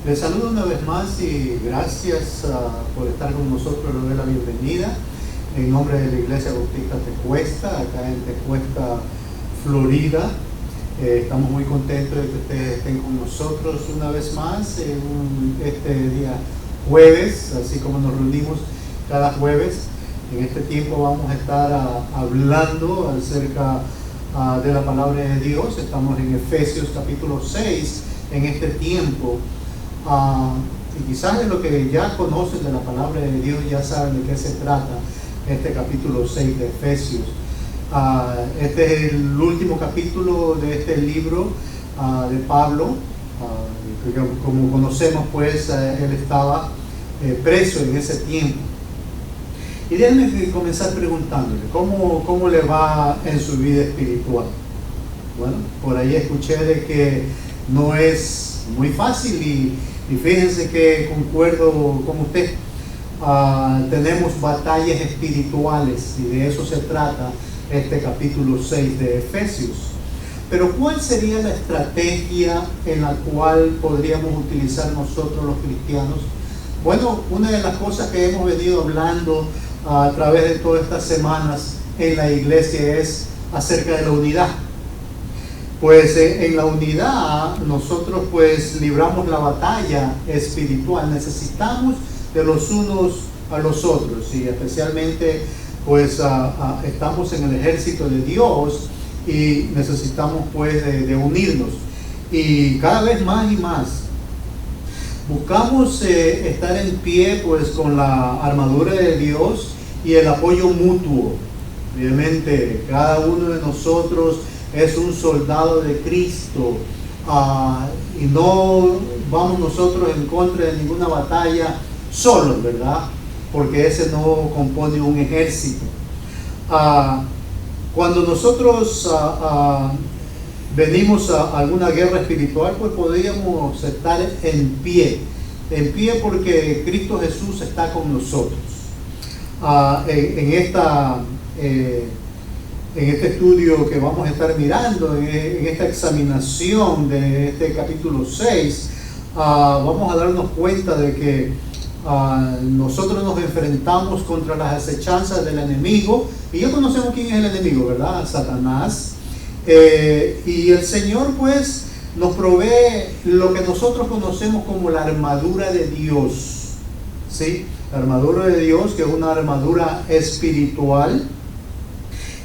Les saludo una vez más y gracias por estar con nosotros. Les doy la bienvenida en nombre de la Iglesia Bautista Tecuesta, acá en Tecuesta, Florida. Estamos muy contentos de que ustedes estén con nosotros una vez más en este día jueves, así como nos reunimos cada jueves. En este tiempo vamos a estar hablando acerca de la palabra de Dios. Estamos en Efesios capítulo 6 en este tiempo. Y quizás de lo que ya conocen de la palabra de Dios ya saben de qué se trata este capítulo 6 de Efesios. Este es el último capítulo de este libro de Pablo. Como conocemos, pues él estaba preso en ese tiempo. Y déjenme comenzar preguntándole, ¿cómo le va en su vida espiritual? Bueno, por ahí escuché de que no es muy fácil y fíjense que concuerdo con usted. Tenemos batallas espirituales y de eso se trata este capítulo 6 de Efesios. Pero ¿cuál sería la estrategia en la cual podríamos utilizar nosotros los cristianos? Bueno, una de las cosas que hemos venido hablando a través de todas estas semanas en la iglesia es acerca de la unidad. Pues en la unidad nosotros pues libramos la batalla espiritual. Necesitamos de los unos a los otros y especialmente pues estamos en el ejército de Dios y necesitamos pues de unirnos. Y cada vez más y más buscamos estar en pie pues con la armadura de Dios y el apoyo mutuo. Obviamente cada uno de nosotros es un soldado de Cristo y no vamos nosotros en contra de ninguna batalla solos, ¿verdad? Porque ese no compone un ejército. Cuando nosotros venimos a alguna guerra espiritual, pues podríamos estar en pie porque Cristo Jesús está con nosotros. En este estudio que vamos a estar mirando, en esta examinación de este capítulo 6, vamos a darnos cuenta de que nosotros nos enfrentamos contra las acechanzas del enemigo, y ya conocemos quién es el enemigo, ¿verdad? Satanás. Y el Señor pues nos provee lo que nosotros conocemos como la armadura de Dios, ¿sí? La armadura de Dios, que es una armadura espiritual,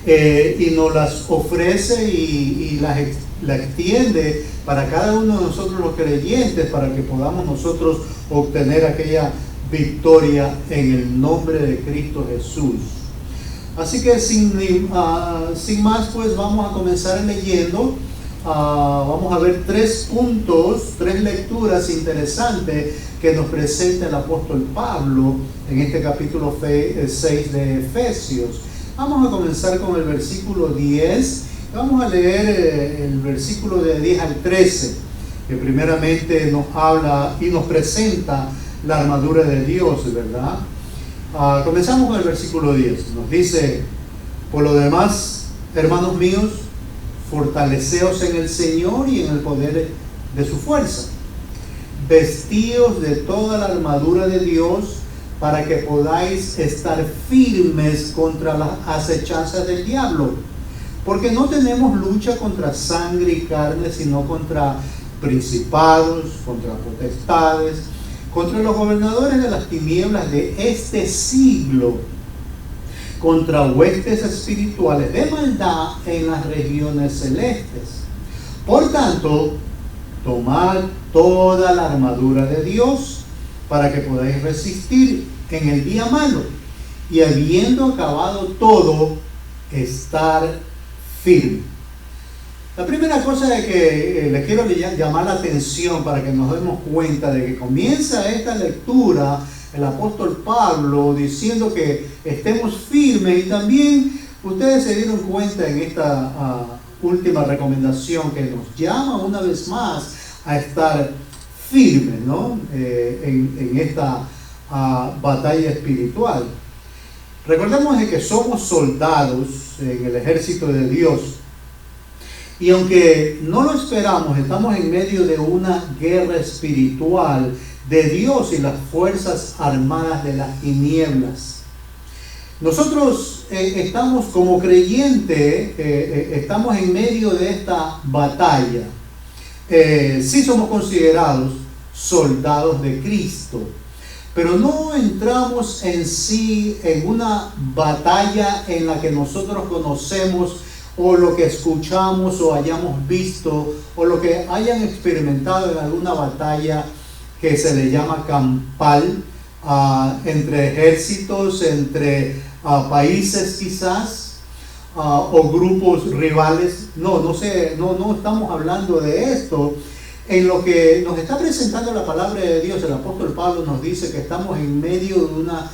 y nos las ofrece y la extiende para cada uno de nosotros los creyentes, para que podamos nosotros obtener aquella victoria en el nombre de Cristo Jesús. Así que sin más, pues vamos a comenzar leyendo. Vamos a ver tres lecturas interesantes que nos presenta el apóstol Pablo en este capítulo 6 de Efesios. Vamos a comenzar con el versículo 10. Vamos a leer el versículo de 10 al 13, que primeramente nos habla y nos presenta la armadura de Dios, ¿verdad? Comenzamos con el versículo 10. Nos dice: por lo demás, hermanos míos, fortaleceos en el Señor y en el poder de su fuerza. Vestíos de toda la armadura de Dios para que podáis estar firmes contra las acechanzas del diablo. Porque no tenemos lucha contra sangre y carne, sino contra principados, contra potestades, contra los gobernadores de las tinieblas de este siglo, contra huestes espirituales de maldad en las regiones celestes. Por tanto, tomad toda la armadura de Dios para que podáis resistir en el día malo, y habiendo acabado todo, estar firme. La primera cosa de que les quiero llamar la atención para que nos demos cuenta de que comienza esta lectura el apóstol Pablo diciendo que estemos firmes, y también ustedes se dieron cuenta en esta última recomendación que nos llama una vez más a estar firmes, ¿no? En esta batalla espiritual. Recordemos de que somos soldados en el ejército de Dios. Y aunque no lo esperamos, estamos en medio de una guerra espiritual de Dios y las fuerzas armadas de las tinieblas. Nosotros estamos como creyentes, estamos en medio de esta batalla. Sí somos considerados soldados de Cristo, pero no entramos en sí en una batalla en la que nosotros conocemos o lo que escuchamos o hayamos visto o lo que hayan experimentado en alguna batalla que se le llama campal, entre ejércitos, entre países quizás, o grupos rivales. No estamos hablando de esto. En lo que nos está presentando la palabra de Dios, el apóstol Pablo nos dice que estamos en medio de una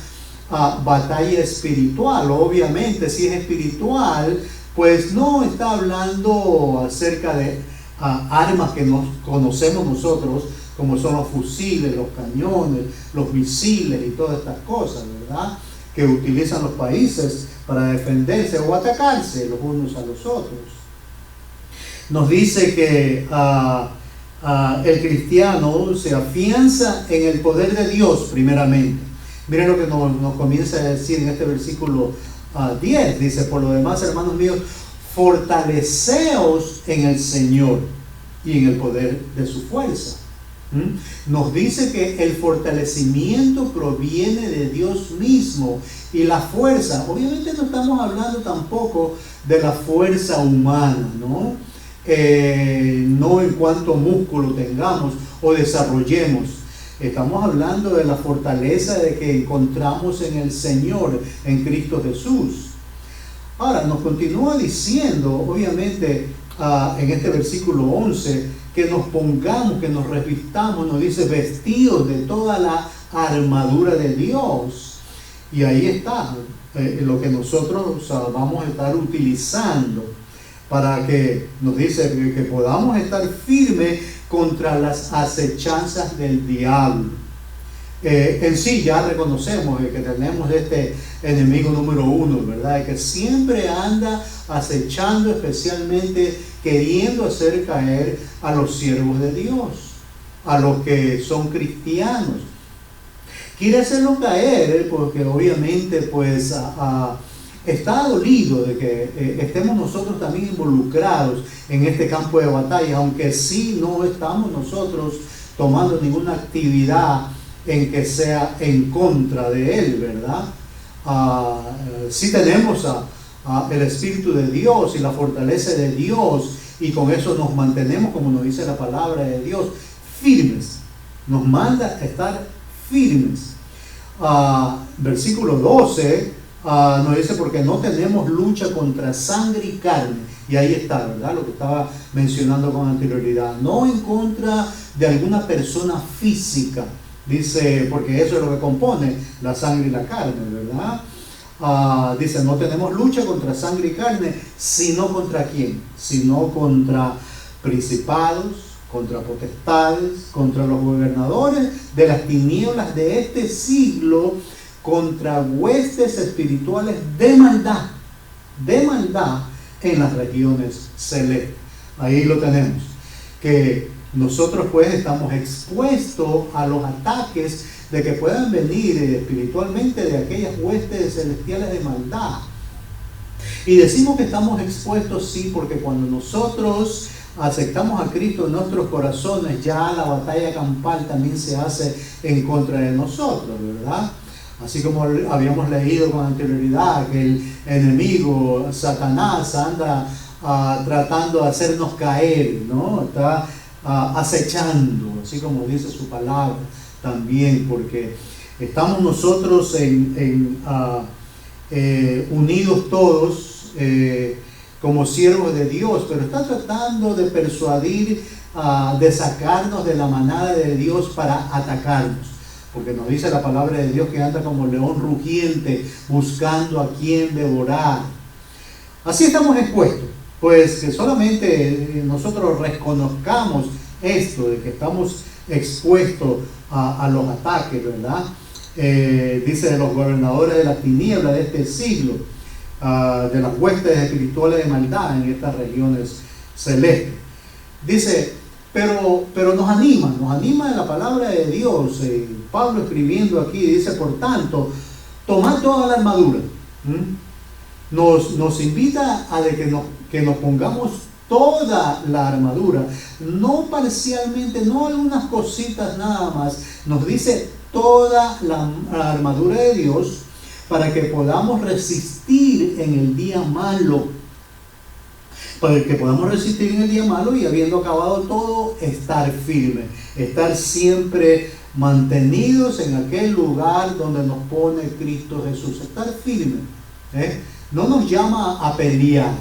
batalla espiritual. Obviamente, si es espiritual, pues no está hablando acerca de armas que nos conocemos nosotros, como son los fusiles, los cañones, los misiles y todas estas cosas, ¿verdad?, que utilizan los países para defenderse o atacarse los unos a los otros. Nos dice que el cristiano se afianza en el poder de Dios primeramente. Miren lo que nos comienza a decir en este versículo 10. Dice: por lo demás, hermanos míos, fortaleceos en el Señor y en el poder de su fuerza. Nos dice que el fortalecimiento proviene de Dios mismo, y la fuerza, obviamente no estamos hablando tampoco de la fuerza humana, ¿no? No en cuanto músculo tengamos o desarrollemos. Estamos hablando de la fortaleza de que encontramos en el Señor, en Cristo Jesús. Ahora, nos continúa diciendo, obviamente, en este versículo 11, que nos pongamos, que nos revistamos, nos dice vestidos de toda la armadura de Dios. Y ahí está lo que nosotros vamos a estar utilizando para que nos dice que podamos estar firmes contra las acechanzas del diablo. En sí ya reconocemos que tenemos este enemigo número uno, ¿verdad?, que siempre anda acechando, especialmente queriendo hacer caer a los siervos de Dios, a los que son cristianos. Quiere hacerlo caer porque obviamente pues está dolido de que estemos nosotros también involucrados en este campo de batalla, aunque sí no estamos nosotros tomando ninguna actividad en que sea en contra de él, ¿verdad? Sí tenemos el Espíritu de Dios y la fortaleza de Dios, y con eso nos mantenemos, como nos dice la palabra de Dios, firmes. Nos manda a estar firmes. Versículo 12 nos dice: porque no tenemos lucha contra sangre y carne. Y ahí está, ¿verdad?, lo que estaba mencionando con anterioridad. No en contra de alguna persona física, dice, porque eso es lo que compone la sangre y la carne, ¿verdad? Dice: no tenemos lucha contra sangre y carne, sino contra quién, sino contra principados, contra potestades, contra los gobernadores de las tinieblas de este siglo, contra huestes espirituales de maldad en las regiones celestes. Ahí lo tenemos, que nosotros pues estamos expuestos a los ataques de que puedan venir espiritualmente de aquellas huestes celestiales de maldad. Y decimos que estamos expuestos, sí, porque cuando nosotros aceptamos a Cristo en nuestros corazones, ya la batalla campal también se hace en contra de nosotros, ¿verdad? Así como habíamos leído con anterioridad que el enemigo, Satanás, anda tratando de hacernos caer, ¿no? Está acechando, así como dice su palabra también, porque estamos nosotros unidos todos como siervos de Dios, pero está tratando de persuadir, de sacarnos de la manada de Dios para atacarnos, porque nos dice la palabra de Dios que anda como león rugiente buscando a quien devorar. Así estamos expuestos, pues que solamente nosotros reconozcamos esto, de que estamos expuestos a los ataques, ¿verdad? Dice: de los gobernadores de las tinieblas de este siglo, de las huestes espirituales de maldad en estas regiones celeste. Dice, pero nos anima la palabra de Dios. Pablo escribiendo aquí dice, por tanto, tomad toda la armadura. Nos invita a de que nos pongamos toda la armadura, no parcialmente, no algunas cositas nada más. Nos dice toda la armadura de Dios para que podamos resistir en el día malo. Para que podamos resistir en el día malo y habiendo acabado todo, estar firme, estar siempre mantenidos en aquel lugar donde nos pone Cristo Jesús, estar firme. No nos llama a pelear,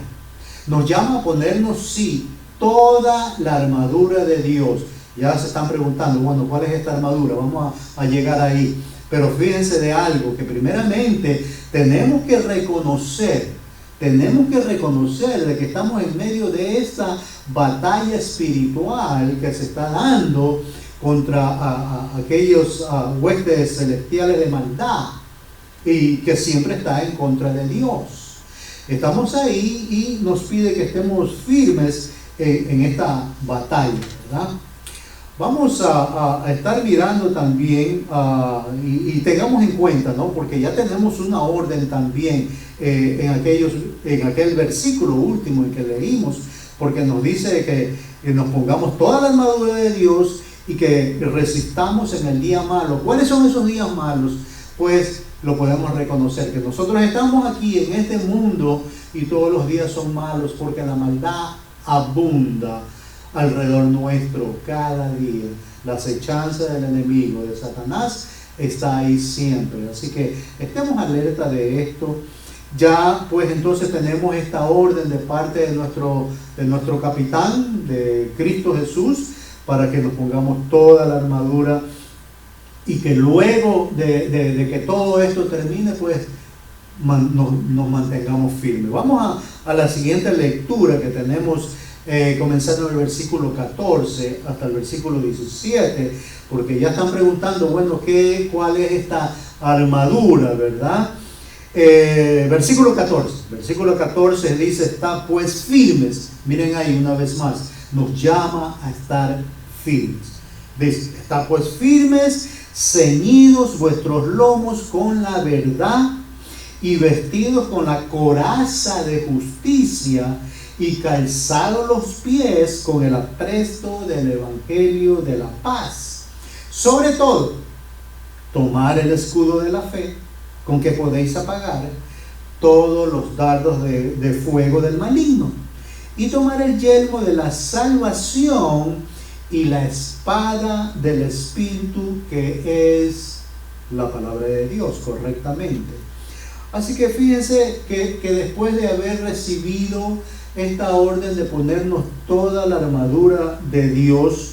nos llama a ponernos, sí, toda la armadura de Dios. Ya se están preguntando, bueno, ¿cuál es esta armadura? Vamos a llegar ahí. Pero fíjense de algo, que primeramente tenemos que reconocer de que estamos en medio de esta batalla espiritual que se está dando contra aquellos huestes celestiales de maldad y que siempre está en contra de Dios. Estamos ahí y nos pide que estemos firmes en esta batalla, ¿verdad? Vamos a estar mirando también y tengamos en cuenta, ¿no? Porque ya tenemos una orden también en aquel versículo último en que leímos, porque nos dice que nos pongamos toda la armadura de Dios y que resistamos en el día malo. ¿Cuáles son esos días malos? Pues lo podemos reconocer, que nosotros estamos aquí en este mundo y todos los días son malos porque la maldad abunda alrededor nuestro cada día. La acechanza del enemigo, de Satanás, está ahí siempre. Así que estemos alerta de esto. Ya pues entonces tenemos esta orden de parte de nuestro capitán, de Cristo Jesús, para que nos pongamos toda la armadura y que luego de que todo esto termine, pues nos mantengamos firmes. Vamos a la siguiente lectura que tenemos, comenzando en el versículo 14 hasta el versículo 17, porque ya están preguntando, bueno, ¿cuál es esta armadura, verdad? Versículo 14 dice, está pues firmes. Miren ahí una vez más, nos llama a estar firmes. Dice, está pues firmes, ceñidos vuestros lomos con la verdad y vestidos con la coraza de justicia y calzados los pies con el apresto del evangelio de la paz. Sobre todo, tomar el escudo de la fe, con que podéis apagar todos los dardos de fuego del maligno, y tomar el yelmo de la salvación y la espada del Espíritu, que es la palabra de Dios, correctamente. Así que fíjense que después de haber recibido esta orden de ponernos toda la armadura de Dios,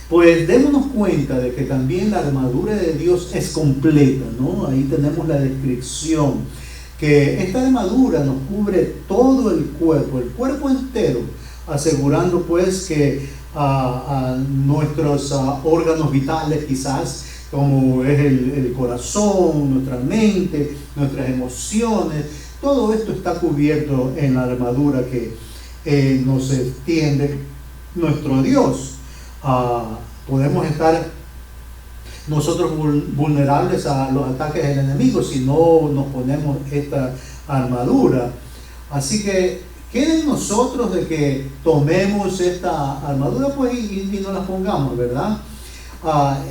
pues démonos cuenta de que también la armadura de Dios es completa, ¿no? Ahí tenemos la descripción, que esta armadura nos cubre todo el cuerpo entero, asegurando pues que nuestros órganos vitales, quizás, como es el corazón, nuestra mente, nuestras emociones, todo esto está cubierto en la armadura que nos extiende nuestro Dios. Podemos estar nosotros vulnerables a los ataques del enemigo si no nos ponemos esta armadura. Así que quede en nosotros de que tomemos esta armadura pues y nos la pongamos, ¿verdad?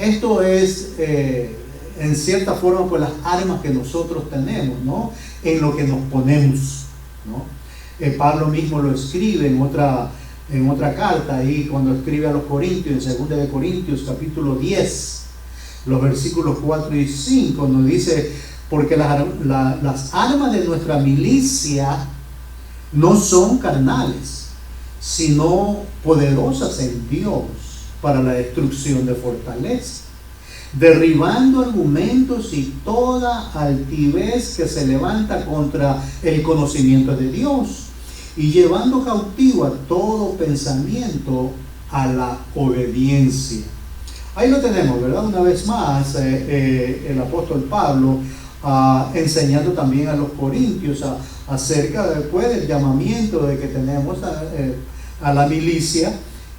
Esto es en cierta forma pues las armas que nosotros tenemos, ¿no? En lo que nos ponemos, ¿no? Pablo mismo lo escribe en otra carta, ahí cuando escribe a los Corintios, en 2 de Corintios capítulo 10, los versículos 4 y 5, nos dice, porque las armas de nuestra milicia no son carnales, sino poderosas en Dios para la destrucción de fortaleza, derribando argumentos y toda altivez que se levanta contra el conocimiento de Dios, y llevando cautivo a todo pensamiento a la obediencia. Ahí lo tenemos, ¿verdad? Una vez más, el apóstol Pablo enseñando también a los corintios acerca después del llamamiento de que tenemos a la milicia,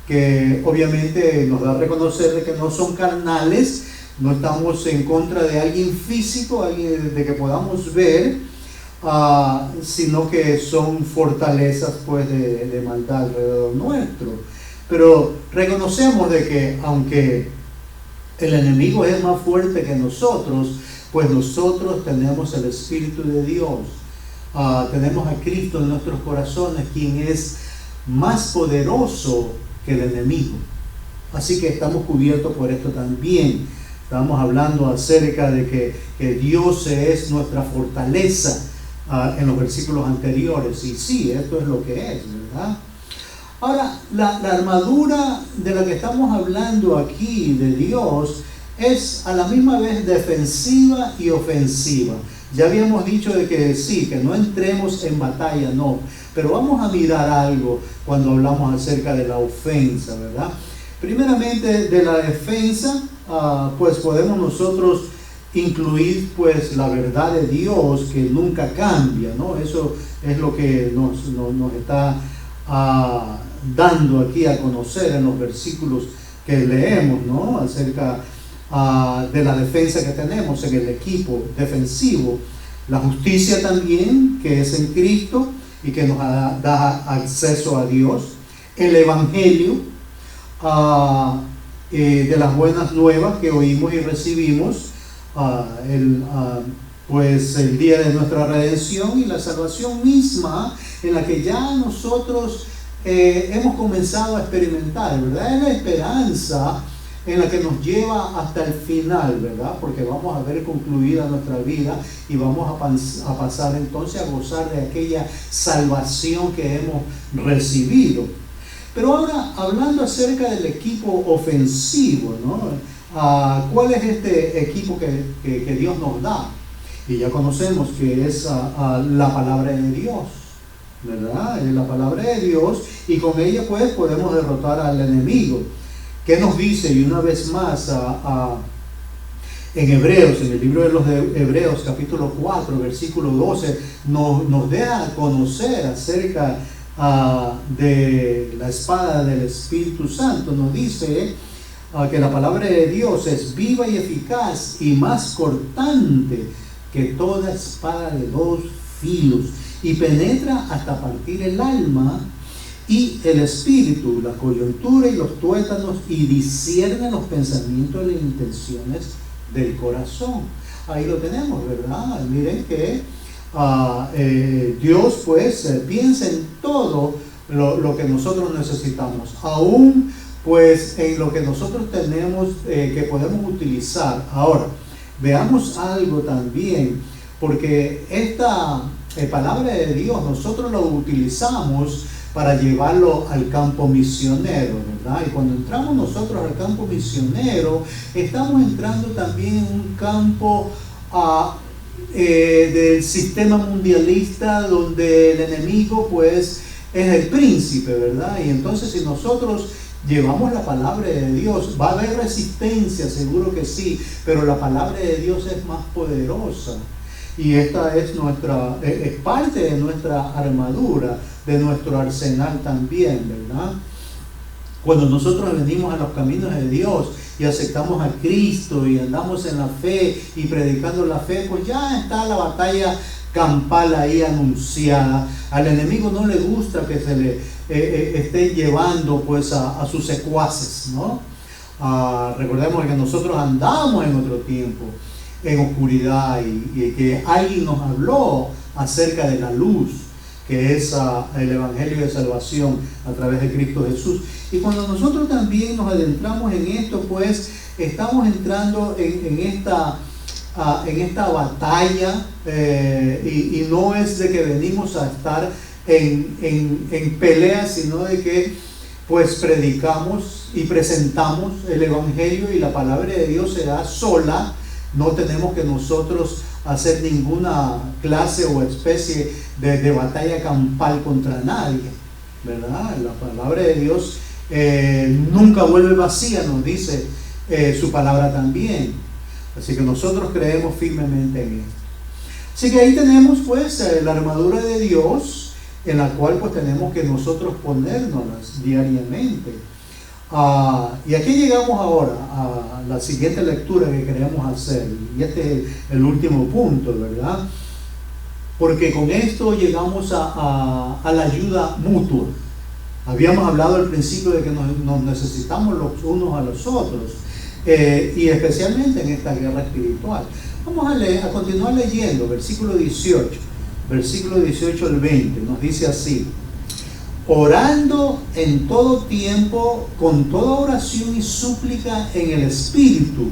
que obviamente nos da a reconocer de que no son carnales, no estamos en contra de alguien físico, alguien de que podamos ver, sino que son fortalezas pues de maldad alrededor nuestro. Pero reconocemos de que aunque el enemigo es más fuerte que nosotros, pues nosotros tenemos el Espíritu de Dios, tenemos a Cristo en nuestros corazones, quien es más poderoso que el enemigo. Así que estamos cubiertos por esto también. Estamos hablando acerca de que Dios es nuestra fortaleza en los versículos anteriores. Y sí, esto es lo que es, ¿verdad? Ahora, la armadura de la que estamos hablando aquí de Dios es a la misma vez defensiva y ofensiva. Ya habíamos dicho de que sí, que no entremos en batalla, no. Pero vamos a mirar algo cuando hablamos acerca de la ofensa, ¿verdad? Primeramente, de la defensa, pues podemos nosotros incluir pues la verdad de Dios que nunca cambia, ¿no? Eso es lo que nos está dando aquí a conocer en los versículos que leemos, ¿no? Acerca de la defensa que tenemos en el equipo defensivo. La justicia también, que es en Cristo y que nos da acceso a Dios. El Evangelio de las buenas nuevas que oímos y recibimos, pues el día de nuestra redención y la salvación misma, en la que ya nosotros hemos comenzado a experimentar, ¿verdad? Es la esperanza en la que nos lleva hasta el final, ¿verdad? Porque vamos a ver concluida nuestra vida y vamos a pasar entonces a gozar de aquella salvación que hemos recibido. Pero ahora, hablando acerca del equipo ofensivo, ¿no? ¿Cuál es este equipo que Dios nos da? Y ya conocemos que es la palabra de Dios, ¿verdad? Es la palabra de Dios, y con ella pues podemos derrotar al enemigo. ¿Qué nos dice? Y una vez más en Hebreos, en el libro de los Hebreos capítulo 4 versículo 12, nos deja conocer acerca de la espada del Espíritu Santo. Nos dice que la palabra de Dios es viva y eficaz y más cortante que toda espada de dos filos, y penetra hasta partir el alma y el espíritu, la coyuntura y los tuétanos, y discierne los pensamientos y las intenciones del corazón. Ahí lo tenemos, ¿verdad? Miren que Dios pues piensa en todo lo que nosotros necesitamos, aún pues en lo que nosotros tenemos que podemos utilizar. Ahora, veamos algo también, porque esta palabra de Dios nosotros lo utilizamos para llevarlo al campo misionero, ¿verdad? Y cuando entramos nosotros al campo misionero, estamos entrando también en un campo del sistema mundialista, donde el enemigo pues es el príncipe, ¿verdad? Y entonces si nosotros llevamos la palabra de Dios, va a haber resistencia, seguro que sí, pero la palabra de Dios es más poderosa. Y esta es parte de nuestra armadura, de nuestro arsenal también, ¿verdad? Cuando nosotros venimos a los caminos de Dios y aceptamos a Cristo y andamos en la fe y predicando la fe, pues ya está la batalla campal ahí anunciada. Al enemigo no le gusta que se le esté llevando pues a sus secuaces, ¿no? Recordemos que nosotros andamos en otro tiempo, en oscuridad, y que alguien nos habló acerca de la luz, que es el Evangelio de salvación a través de Cristo Jesús. Y cuando nosotros también nos adentramos en esto, pues estamos entrando en esta batalla, y no es de que venimos a estar en pelea, sino de que pues predicamos y presentamos el Evangelio, y la palabra de Dios será sola. No tenemos que nosotros hacer ninguna clase o especie de batalla campal contra nadie, ¿verdad? La palabra de Dios nunca vuelve vacía, nos dice su palabra también. Así que nosotros creemos firmemente en esto. Así que ahí tenemos pues la armadura de Dios, en la cual pues tenemos que nosotros ponérnoslas diariamente. Y aquí llegamos ahora a la siguiente lectura que queremos hacer, y este es el último punto, ¿verdad? Porque con esto llegamos a la ayuda mutua. Habíamos hablado al principio de que nos necesitamos los unos a los otros, y especialmente en esta guerra espiritual. Vamos a continuar leyendo, versículo 18 al 20, nos dice así: orando en todo tiempo, con toda oración y súplica en el Espíritu,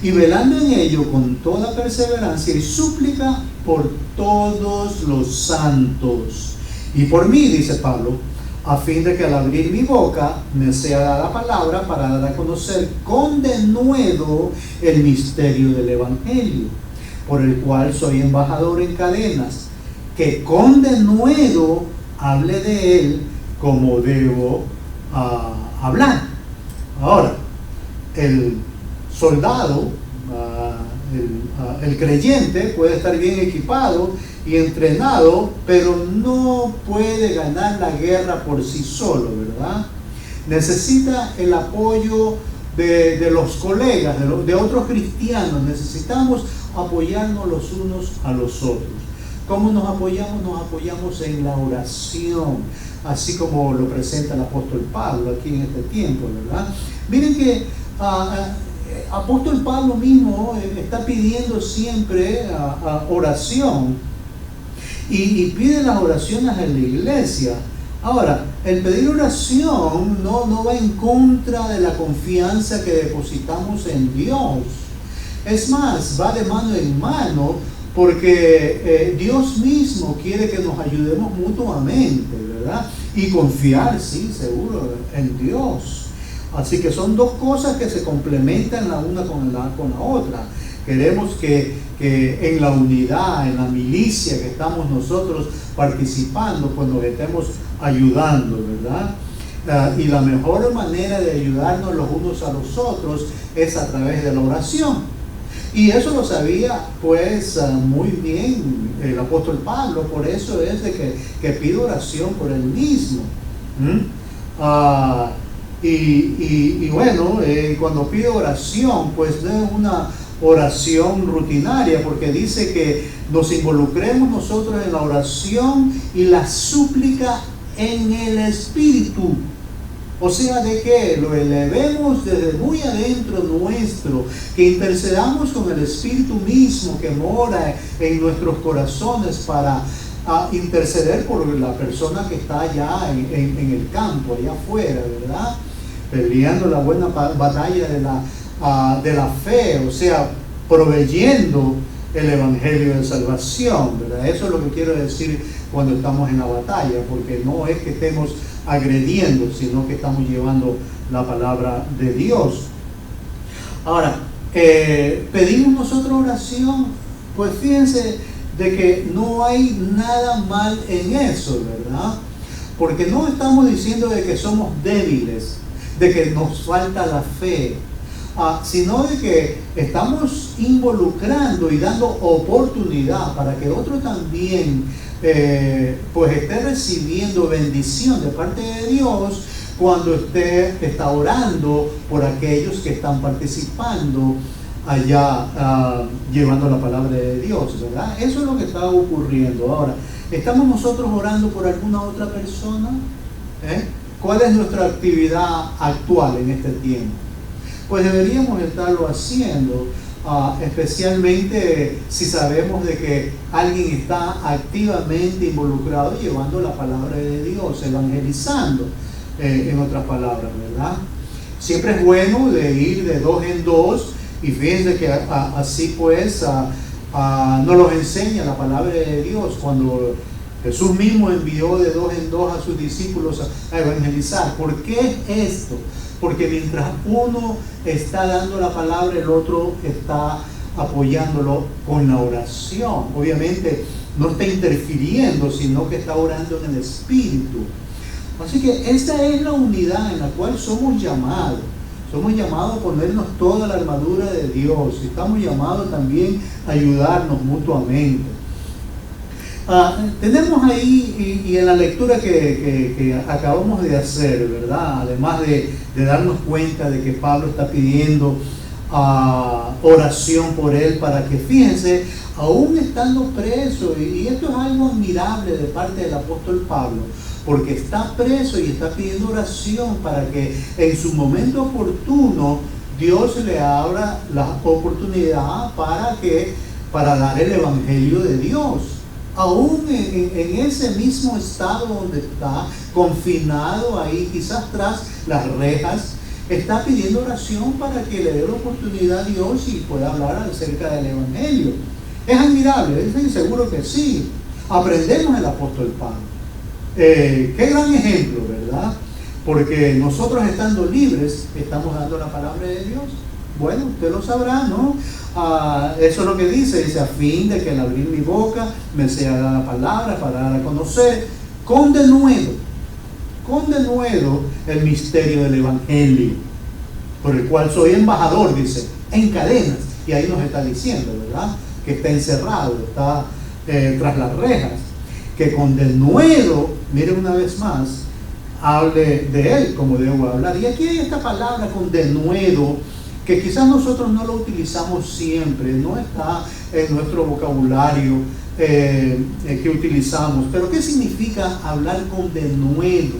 y velando en ello con toda perseverancia y súplica por todos los santos, y por mí, dice Pablo, a fin de que al abrir mi boca me sea dada palabra para dar a conocer con denuedo el misterio del Evangelio, por el cual soy embajador en cadenas, que con denuedo hable de él como debo hablar. Ahora, el soldado, el creyente puede estar bien equipado y entrenado, pero no puede ganar la guerra por sí solo, ¿verdad? Necesita el apoyo de los colegas, de otros cristianos. Necesitamos apoyarnos los unos a los otros. ¿Cómo nos apoyamos? Nos apoyamos en la oración, así como lo presenta el apóstol Pablo aquí en este tiempo, ¿verdad? Miren que apóstol Pablo mismo está pidiendo siempre oración, y pide las oraciones en la iglesia. Ahora, el pedir oración no va en contra de la confianza que depositamos en Dios. Es más, va de mano en mano, porque Dios mismo quiere que nos ayudemos mutuamente, ¿verdad? Y confiar, sí, seguro, en Dios. Así que son dos cosas que se complementan la una con la otra. Queremos que en la unidad, en la milicia que estamos nosotros participando, pues nos estemos ayudando, ¿verdad? Y la mejor manera de ayudarnos los unos a los otros es a través de la oración. Y eso lo sabía pues muy bien el apóstol Pablo, por eso es de que pide oración por él mismo. Y bueno, cuando pide oración, pues no es una oración rutinaria, porque dice que nos involucremos nosotros en la oración y la súplica en el Espíritu. O sea, de que lo elevemos desde muy adentro nuestro, que intercedamos con el Espíritu mismo que mora en nuestros corazones para interceder por la persona que está allá en el campo, allá afuera, ¿verdad? Peleando la buena batalla de la fe, o sea, proveyendo el Evangelio de salvación, ¿verdad? Eso es lo que quiero decir cuando estamos en la batalla, porque no es que estemos agrediendo, sino que estamos llevando la palabra de Dios. Ahora, pedimos nosotros oración, pues fíjense de que no hay nada mal en eso, ¿verdad? Porque no estamos diciendo de que somos débiles, de que nos falta la fe, sino de que estamos involucrando y dando oportunidad para que otro también pues esté recibiendo bendición de parte de Dios cuando está orando por aquellos que están participando allá llevando la palabra de Dios, ¿verdad? Eso es lo que está ocurriendo. Ahora, ¿estamos nosotros orando por alguna otra persona? ¿Cuál es nuestra actividad actual en este tiempo? Pues deberíamos estarlo haciendo, especialmente si sabemos de que alguien está activamente involucrado llevando la palabra de Dios, evangelizando, en otras palabras, ¿verdad? Siempre es bueno de ir de dos en dos, y fíjense que así pues nos lo enseña la palabra de Dios cuando Jesús mismo envió de dos en dos a sus discípulos a evangelizar. ¿Por qué es esto? Porque mientras uno está dando la palabra, el otro está apoyándolo con la oración. Obviamente no está interfiriendo, sino que está orando en el Espíritu. Así que esta es la unidad en la cual somos llamados. Somos llamados a ponernos toda la armadura de Dios. Estamos llamados también a ayudarnos mutuamente. Tenemos ahí, y en la lectura que acabamos de hacer, ¿verdad? Además de darnos cuenta de que Pablo está pidiendo oración por él, para que, fíjense, aún estando preso, y esto es algo admirable de parte del apóstol Pablo, porque está preso y está pidiendo oración para que en su momento oportuno Dios le abra la oportunidad para dar el evangelio de Dios. Aún en ese mismo estado donde está, confinado ahí, quizás tras las rejas, está pidiendo oración para que le dé la oportunidad a Dios y pueda hablar acerca del evangelio. Es admirable, estoy seguro que sí. Aprendemos del apóstol Pablo. Qué gran ejemplo, ¿verdad? Porque nosotros, estando libres, estamos dando la palabra de Dios. Bueno, usted lo sabrá, ¿no? Eso es lo que dice a fin de que al abrir mi boca me sea dada la palabra para dar a conocer con denuedo el misterio del evangelio, por el cual soy embajador, dice, en cadenas. Y ahí nos está diciendo, ¿verdad? Que está encerrado, está tras las rejas, que con denuedo, miren una vez más, hable de él como debo hablar. Y aquí hay esta palabra con denuedo, que quizás nosotros no lo utilizamos siempre, no está en nuestro vocabulario que utilizamos. Pero ¿qué significa hablar con denuedo?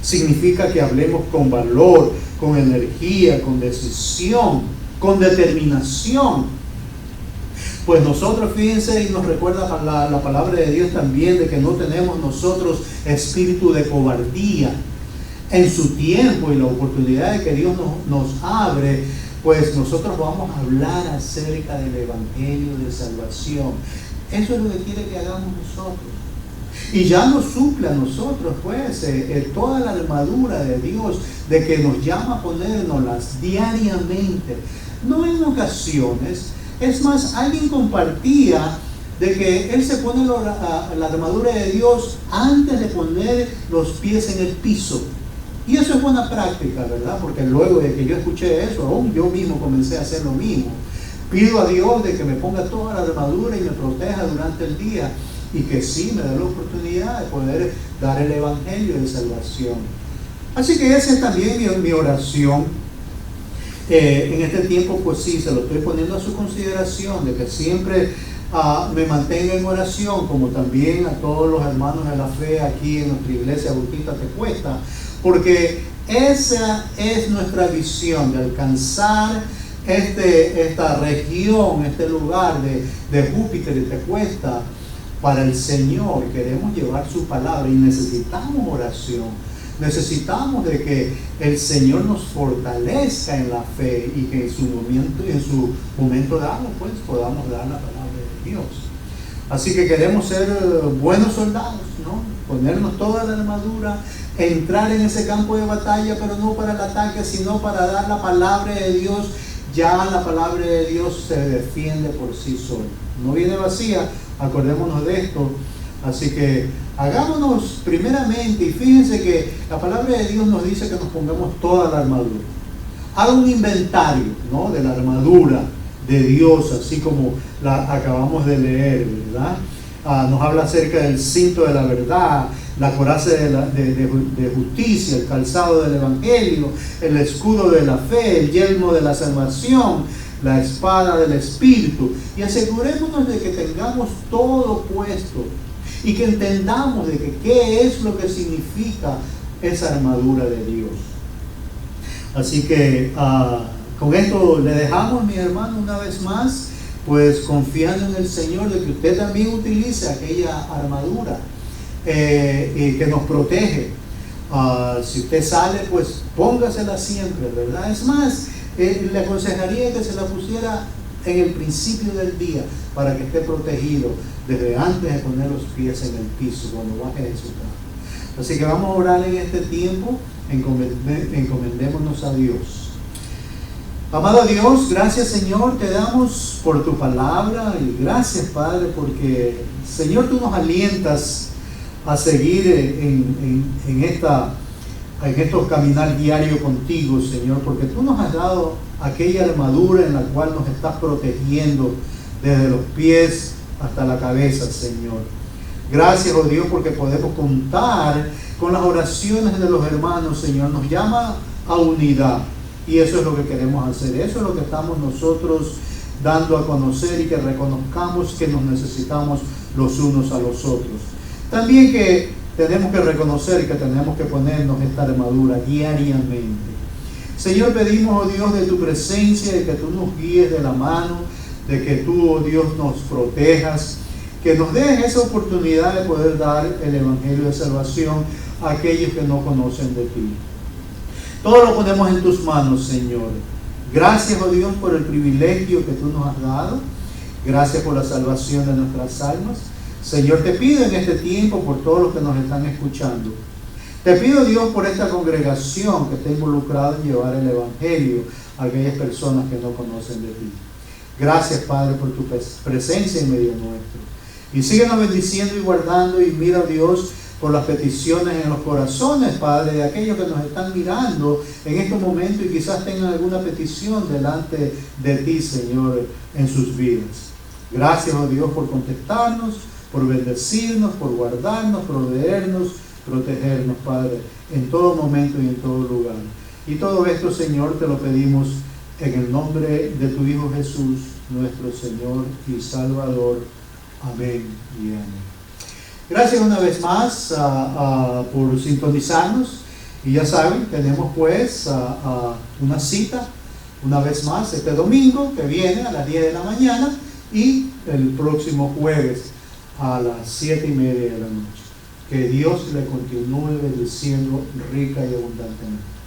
Significa que hablemos con valor, con energía, con decisión, con determinación. Pues nosotros, fíjense, y nos recuerda la palabra de Dios también, de que no tenemos nosotros espíritu de cobardía. En su tiempo y la oportunidad de que Dios nos abre, pues nosotros vamos a hablar acerca del evangelio de salvación. Eso es lo que quiere que hagamos nosotros. Y ya nos suple a nosotros, pues, toda la armadura de Dios, de que nos llama a ponérnoslas diariamente, no en ocasiones. Es más, alguien compartía de que él se pone la armadura de Dios antes de poner los pies en el piso. Y eso es buena práctica, ¿verdad? Porque luego de que yo escuché eso, aún yo mismo comencé a hacer lo mismo. Pido a Dios de que me ponga toda la armadura y me proteja durante el día, y que sí me dé la oportunidad de poder dar el evangelio de salvación. Así que esa es también mi oración. En este tiempo, pues sí, se lo estoy poniendo a su consideración, de que siempre me mantenga en oración, como también a todos los hermanos de la fe aquí en nuestra iglesia Bautista Tecuesta, porque esa es nuestra visión, de alcanzar esta región, este lugar de Júpiter y Tecuesta para el Señor. Queremos llevar su palabra y necesitamos oración. Necesitamos de que el Señor nos fortalezca en la fe, y que en su momento dado, pues, podamos dar la palabra de Dios. Así que queremos ser buenos soldados, ¿no? Ponernos toda la armadura, entrar en ese campo de batalla, pero no para el ataque, sino para dar la palabra de Dios. Ya la palabra de Dios se defiende por sí sola. No viene vacía, acordémonos de esto. Así que hagámonos primeramente, y fíjense que la palabra de Dios nos dice que nos pongamos toda la armadura. Haga un inventario, ¿no?, de la armadura de Dios, así como la acabamos de leer, ¿verdad? Nos habla acerca del cinto de la verdad, la coraza de justicia, el calzado del evangelio, el escudo de la fe, el yelmo de la salvación, la espada del Espíritu. Y asegurémonos de que tengamos todo puesto y que entendamos de que qué es lo que significa esa armadura de Dios. Así que con esto le dejamos, mi hermano, una vez más, pues confiando en el Señor de que usted también utilice aquella armadura y que nos protege. Si usted sale, pues póngasela siempre, ¿verdad? Es más, le aconsejaría que se la pusiera en el principio del día, para que esté protegido desde antes de poner los pies en el piso, cuando baje de su casa. Así que vamos a orar en este tiempo. Encomendémonos a Dios. Amado Dios, gracias, Señor, te damos por tu palabra, y gracias, Padre, porque, Señor, tú nos alientas a seguir en esta en estos caminar diario contigo, Señor, porque tú nos has dado aquella armadura en la cual nos estás protegiendo desde los pies hasta la cabeza, Señor. Gracias, oh Dios, porque podemos contar con las oraciones de los hermanos, Señor. Nos llama a unidad y eso es lo que queremos hacer. Eso es lo que estamos nosotros dando a conocer y que reconozcamos que nos necesitamos los unos a los otros. También que tenemos que reconocer que tenemos que ponernos esta armadura diariamente. Señor, pedimos, oh Dios, de tu presencia, de que tú nos guíes de la mano, de que tú, oh Dios, nos protejas, que nos des esa oportunidad de poder dar el Evangelio de salvación a aquellos que no conocen de ti. Todo lo ponemos en tus manos, Señor. Gracias, oh Dios, por el privilegio que tú nos has dado. Gracias por la salvación de nuestras almas. Señor, te pido en este tiempo por todos los que nos están escuchando. Te pido, Dios, por esta congregación que está involucrada en llevar el Evangelio a aquellas personas que no conocen de ti. Gracias, Padre, por tu presencia en medio nuestro. Y síguenos bendiciendo y guardando, y mira, Dios, por las peticiones en los corazones, Padre, de aquellos que nos están mirando en este momento y quizás tengan alguna petición delante de ti, Señor, en sus vidas. Gracias, oh Dios, por contestarnos, por bendecirnos, por guardarnos, proveernos, protegernos, Padre, en todo momento y en todo lugar. Y todo esto, Señor, te lo pedimos en el nombre de tu Hijo Jesús, nuestro Señor y Salvador. Amén y amén. Gracias una vez más por sintonizarnos. Y ya saben, tenemos pues una cita una vez más este domingo que viene a las 10 de la mañana y el próximo jueves a las 7:30 de la noche. Que Dios le continúe bendiciendo rica y abundantemente.